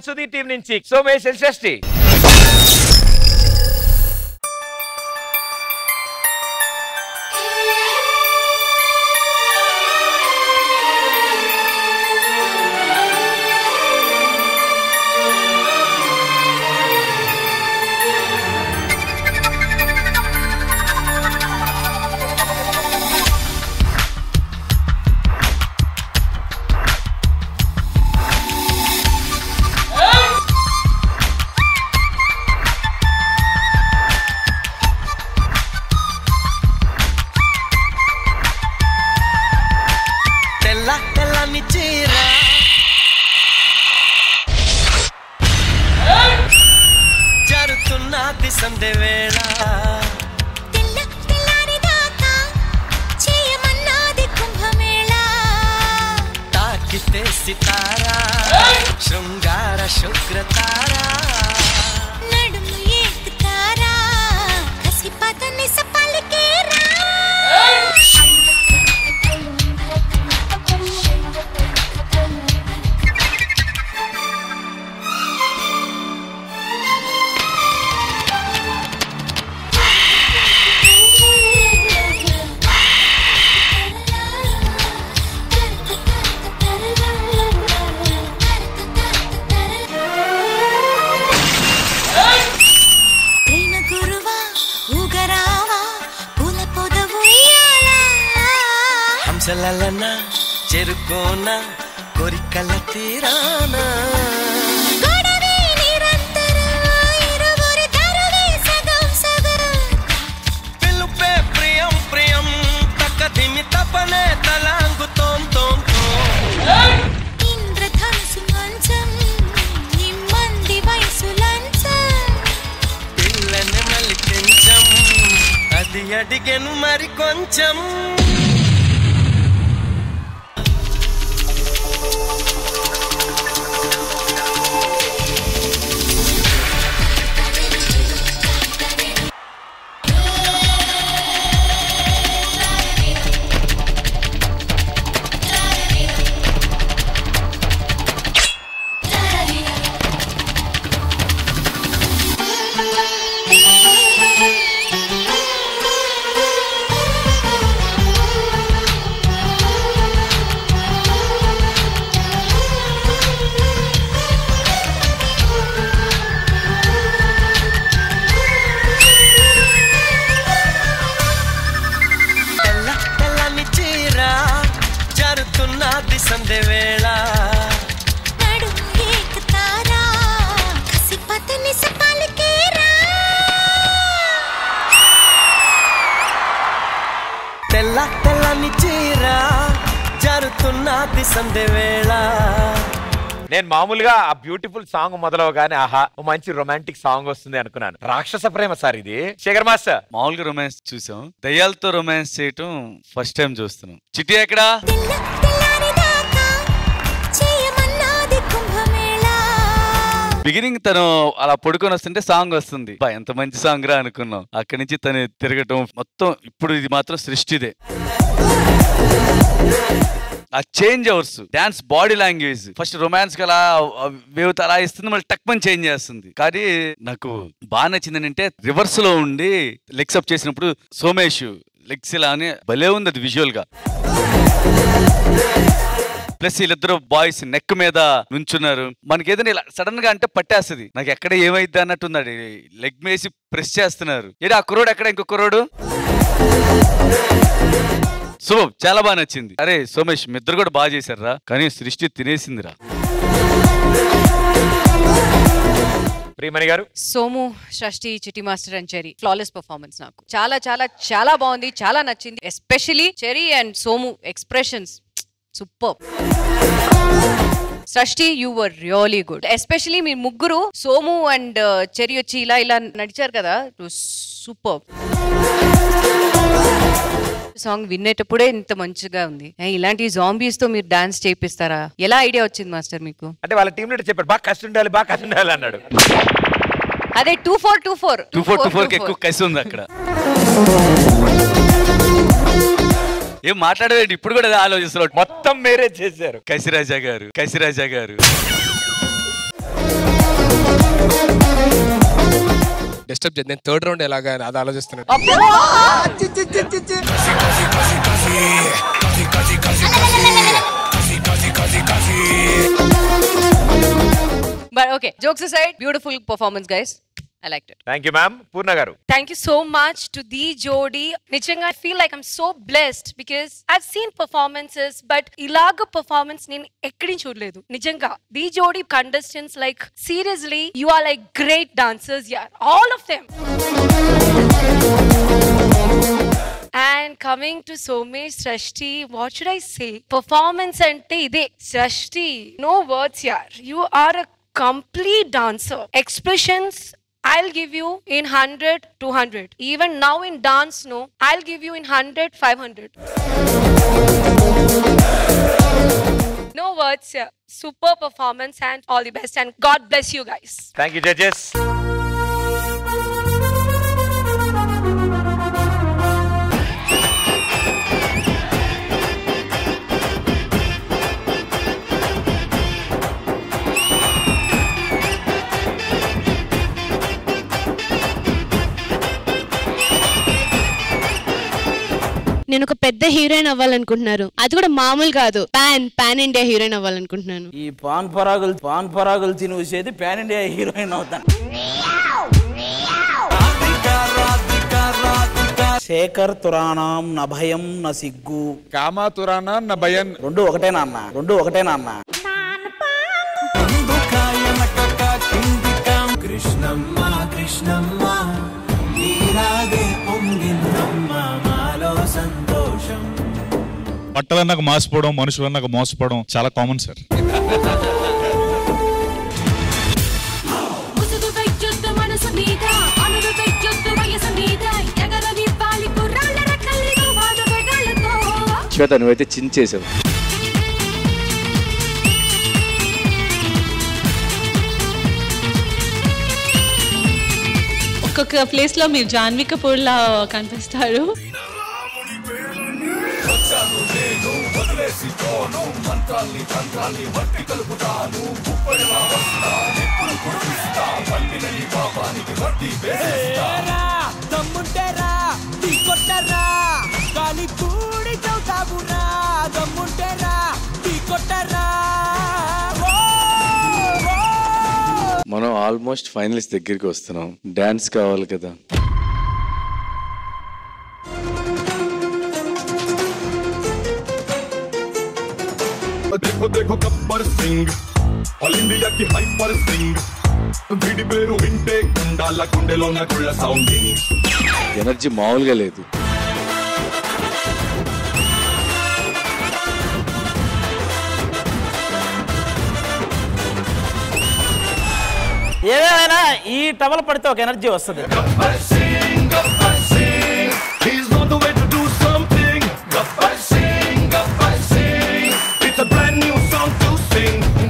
Sudheer team నుంచి Somesh and షష్ఠి. చెరుకోనా కోరికల తీరానా పిలుపే ప్రియం ప్రియం తక్కదిమి తపనే తలాంగు తోం తోం ఇంద్రధనుసు మంచం నిమ్మంది వయసు లంచం పిల్లని మళ్ళీ కొంచెం అది అడిగెను మరి కొంచెం నేను మామూలుగా ఆ బ్యూటిఫుల్ సాంగ్ మొదలవగానే ఆహా మంచి రొమాంటిక్ సాంగ్ వస్తుంది అనుకున్నాను. రాక్షస ప్రేమ సార్ ఇది. శేఖర్ మాస్టర్ మామూలుగా రొమాన్స్ చూసాం, దయ్యాలతో రొమాన్స్ చేయటం ఫస్ట్ టైం చూస్తున్నాం. చిట్టి ఎక్కడా? బిగినింగ్ తను అలా పడుకొని వస్తుంటే సాంగ్ వస్తుంది, ఎంత మంచి సాంగ్ రా అనుకున్నాం. అక్కడి నుంచి తను తిరగటం మొత్తం. ఇప్పుడు ఇది మాత్రం సృష్టిదే. ఆ change hours, dance, body language, first romance కి అలా వేవ్ అలా ఇస్తుంది, మళ్ళీ టక్మని చేంజ్ చేస్తుంది. కానీ నాకు బాగా నచ్చింది అంటే రివర్స్ లో ఉండి లెగ్స్ అప్ చేసినప్పుడు సోమేష్ లెగ్స్ ఇలా అని భలే ఉంది అది విజువల్ గా. ప్లస్ వీళ్ళిద్దరు బాయ్స్ నెక్ మీద నుంచున్నారు. మనకి ఏదైనా ఇలా సడన్ గా అంటే పట్టేస్తుంది. నాకు ఎక్కడ ఏమైద్ది అన్నట్టుంది. అది లెగ్ వేసి ప్రెస్ చేస్తున్నారు. ఏడా ఆ కుర్రోడు ఎక్కడ? ఇంకో కుర్రోడు శుభం చాలా బాగా నచ్చింది. అరే సోమేష్ మీ ఇద్దరు కూడా బాగా చేశారా, కానీ సృష్టి తినేసిందిరా. ప్రియమణి గారు. Somu, Shashti, Chitti master and Cherry flawless performance. నాకు చాలా చాలా చాలా బాగుంది, చాలా నచ్చింది. Especially Cherry and Somu expressions super. Shashti you were really good. Especially మీ ముగ్గురు సోము అండ్ చెరీ వచ్చి ఇలా ఇలా నడిచారు కదా, సూపర్. సాంగ్ వినేటప్పుడే ఇంత మంచిగా ఉంది. ఇలాంటి జాంబీస్ తో మీరు డాన్స్ చేపిస్తారా? ఎలా ఐడియా వచ్చింది మాస్టర్ మీకు? అంటే వాళ్ళ టీం లీడర్ చెప్పాడు బాగా కసి ఉండాలి, బాగా కసి ఉండాలి అన్నాడు. అదే 2-4-2-4 ఎక్కువ కసి ఉంది అక్కడ. ఏం మాట్లాడేది ఇప్పుడు కూడా ఆలోచిస్తున్నాడు. మొత్తం మీరే చేశారు. కసిరాజా గారు డిస్టర్బ్ చేద్దాం. నేను థర్డ్ రౌండ్ ఎలాగా అది ఆలోచిస్తున్నాను. But okay, jokes aside, beautiful performance, guys. I liked it. Thank you ma'am. Purna గారు. Thank you so much to the Jodi. Nichanga, I feel like I'm so blessed because I've seen performances, but ilaga performance nenu ekkadi chudaledu. Nichanga, the Jodi contestants, like seriously, you are like great dancers, yeah, all of them. And coming to Somesh, Srishti, what should I say? Performance ante ide. Srishti, no words here. You are a complete dancer. Expressions, I'll give you in 100, 200. Even now in dance, no, I'll give you in 100, 500. No words here. Super performance and all the best. And God bless you guys. Thank you judges. నేను ఒక పెద్ద heroine అవ్వాలనుకుంటున్నాను. అది కూడా మామూలు కాదు, pan India heroine అవ్వాలనుకుంటున్నాను. ఈ పాన్ పరాగులు తినేసేది పాన్ ఇండియా హీరోయిన్ అవుతాను. శేఖర్ తురాణం న భయం న సిగ్గు, కామా తురానా న భయం, రెండు ఒకటేనా అన్న. కృష్ణమ్మ కృష్ణమ్మ నీరాగే పొంగినమ్మ మాలో సంతోషం. బట్టలన్నాక మాసిపోవడం, మనుషులన్నాక మోసపోవడం చాలా కామన్ సార్. శ్వేత, నువ్వైతే చించేసావు. ఒక్కొక్క ప్లేస్ లో మీరు జాన్వి కపూర్ లా కనిపిస్తారు. మనం ఆల్మోస్ట్ ఫైనలిస్ట్ దగ్గరికి వస్తున్నాం. డాన్స్ కావాలి కదా. देखो देखो गब्बर सिंह ऑल इंडिया की हाइपर सिंग వీడి పేరు వింటే కుండాల గుండెలోన గుళ్ళ సౌండింగ్. ఎనర్జీ మామూలుగా లేదు. ఏదేమైనా ఈ టవల్ పడితే ఒక ఎనర్జీ వస్తుంది.